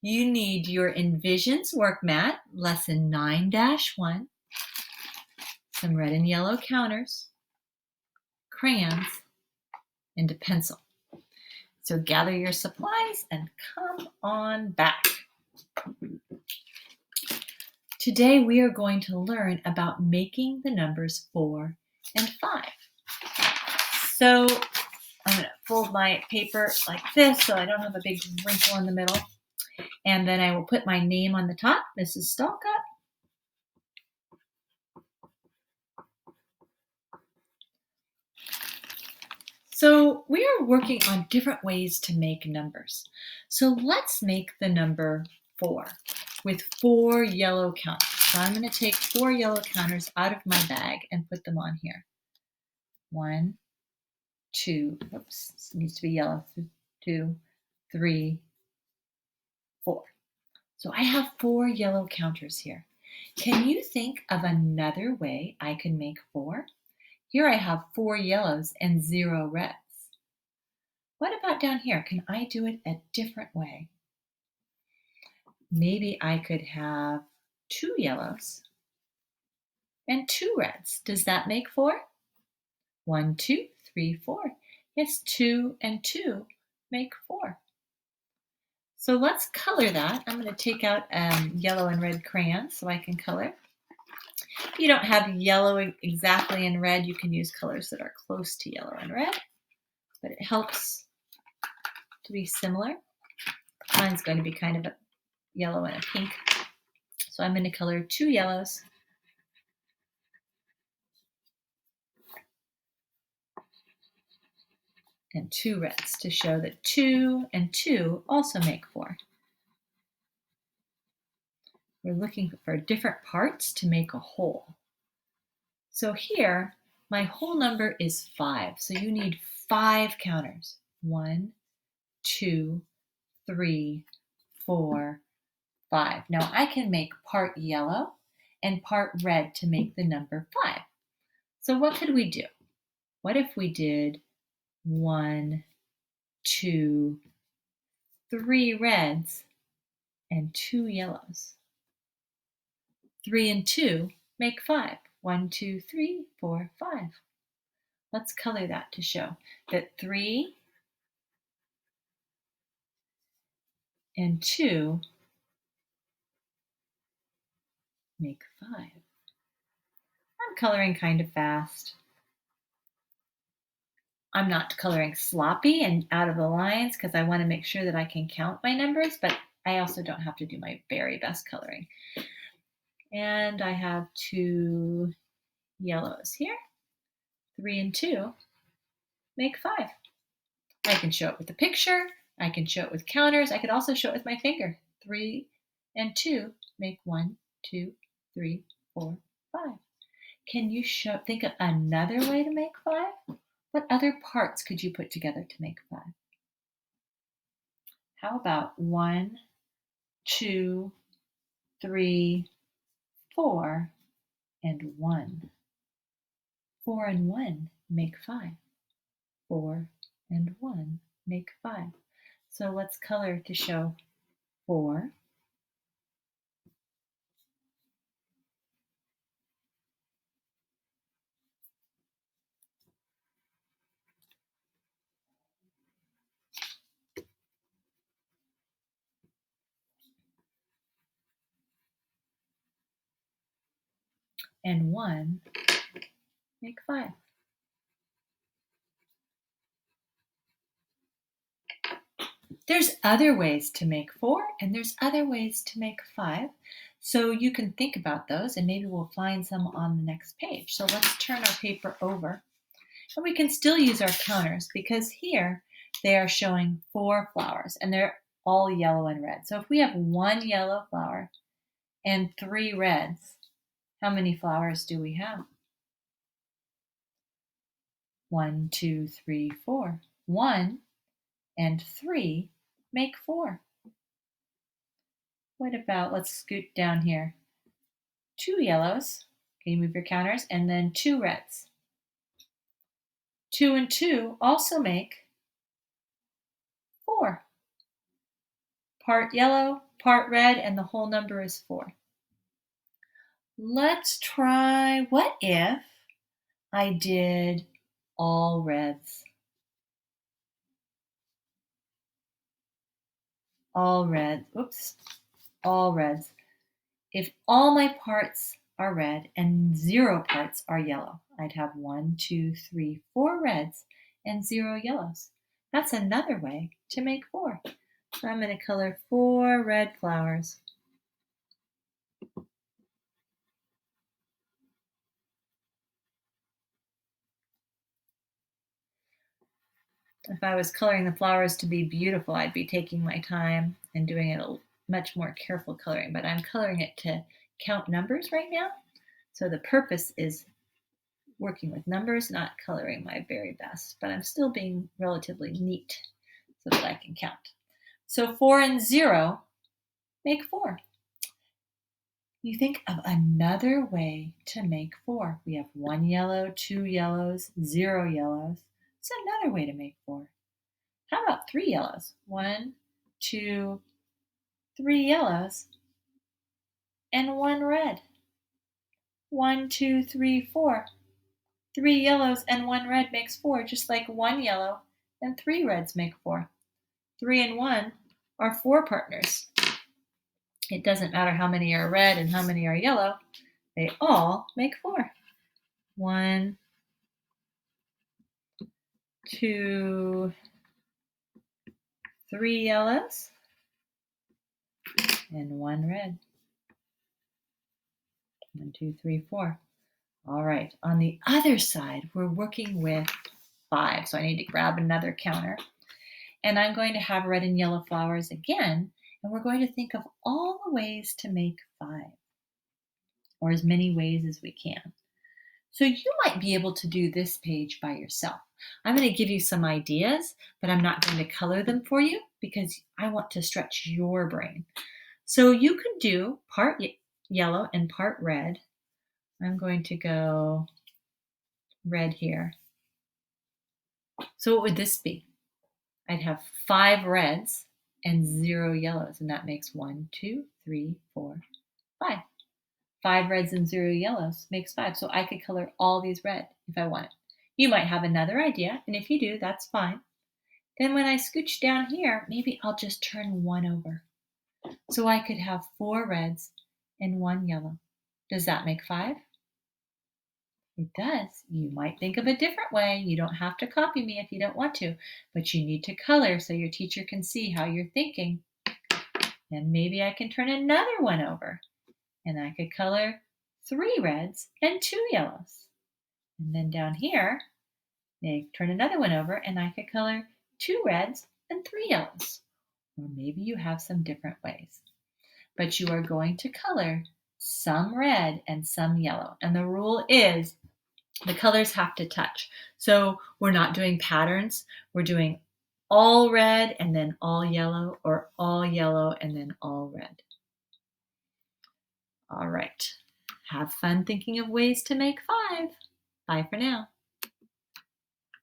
You need your Envision's work mat, lesson 9-1, some red and yellow counters, crayons, and a pencil. So gather your supplies and come on back. Today we are going to learn about making the numbers 4 and 5. So I'm going to fold my paper like this so I don't have a big wrinkle in the middle. And then I will put my name on the top, Mrs. Stalcup. So we are working on different ways to make numbers. So let's make the number 4 with 4 yellow counters. So I'm going to take 4 yellow counters out of my bag and put them on here. 1, 2, oops, this needs to be yellow. 2, 3, 4. So I have 4 yellow counters here. Can you think of another way I can make 4? Here I have 4 yellows and 0 reds. What about down here? Can I do it a different way? Maybe I could have 2 yellows and 2 reds. Does that make 4? 1, 2, 3, 4. Yes, 2 and 2 make 4. So let's color that. I'm going to take out yellow and red crayons so I can color. If you don't have yellow exactly and red, you can use colors that are close to yellow and red, but it helps to be similar. Mine's going to be kind of a yellow and a pink. So I'm going to color 2 yellows and 2 reds to show that 2 and 2 also make 4. We're looking for different parts to make a whole. So here, my whole number is 5. So you need 5 counters. 1, 2, 3, 4, 5. Now I can make part yellow and part red to make the number 5. So what could we do? What if we did 1, 2, 3 reds and 2 yellows? 3 and 2 make 5. 1, 2, 3, 4, 5. Let's color that to show that 3 and 2 make 5. I'm coloring kind of fast. I'm not coloring sloppy and out of the lines because I want to make sure that I can count my numbers, but I also don't have to do my very best coloring. And I have 2 yellows here. 3 and 2 make 5. I can show it with a picture. I can show it with counters. I could also show it with my finger. 3 and 2 make 1, 2, 3, 4, 5. Can you think of another way to make 5? What other parts could you put together to make 5? How about 1, 2, 3, 4, and 1? 4 and 1 make 5. 4 and 1 make 5. So let's color to show 4, and 1 make 5. There's other ways to make 4 and there's other ways to make 5. So you can think about those and maybe we'll find some on the next page. So let's turn our paper over and we can still use our counters because here they are showing 4 flowers and they're all yellow and red. So if we have 1 yellow flower and 3 reds, how many flowers do we have? 1, 2, 3, 4. 1 and 3 make 4. What about, let's scoot down here. 2 yellows, can you move your counters? And then 2 reds. 2 and 2 also make 4. Part yellow part red, and the whole number is 4. Let's try, what if I did all reds? All reds. Oops. All reds. If all my parts are red and 0 parts are yellow, I'd have 1, 2, 3, 4 reds and 0 yellows. That's another way to make 4. So I'm going to color 4 red flowers. If I was coloring the flowers to be beautiful, I'd be taking my time and doing it a much more careful coloring, but I'm coloring it to count numbers right now. So the purpose is working with numbers, not coloring my very best, but I'm still being relatively neat so that I can count. So 4 and 0 make 4. You think of another way to make 4. We have 1 yellow, 2 yellows, 0 yellows. It's another way to make 4. How about 3 yellows? 1, 2, 3 yellows, and 1 red. 1, 2, 3, 4. 3 yellows and 1 red makes 4, just like 1 yellow and 3 reds make 4. 3 and 1 are 4 partners. It doesn't matter how many are red and how many are yellow. They all make 4. 1, 2, 3 yellows, and 1 red. 1, 2, 3, 4. All right, on the other side, we're working with 5. So I need to grab another counter. And I'm going to have red and yellow flowers again. And we're going to think of all the ways to make 5, or as many ways as we can. So you might be able to do this page by yourself. I'm going to give you some ideas, but I'm not going to color them for you because I want to stretch your brain. So you could do part yellow and part red. I'm going to go red here. So what would this be? I'd have 5 reds and 0 yellows, and that makes 1, 2, 3, 4, 5. 5 reds and 0 yellows makes 5. So I could color all these red if I wanted. You might have another idea, and if you do, that's fine. Then when I scooch down here, maybe I'll just turn 1 over. So I could have 4 reds and 1 yellow. Does that make 5? It does. You might think of a different way. You don't have to copy me if you don't want to, but you need to color so your teacher can see how you're thinking. And maybe I can turn another 1 over, and I could color 3 reds and 2 yellows. And then down here, they turn another 1 over, and I could color 2 reds and 3 yellows. Or maybe you have some different ways. But you are going to color some red and some yellow. And the rule is the colors have to touch. So we're not doing patterns. We're doing all red and then all yellow, or all yellow and then all red. All right. Have fun thinking of ways to make 5. Bye for now.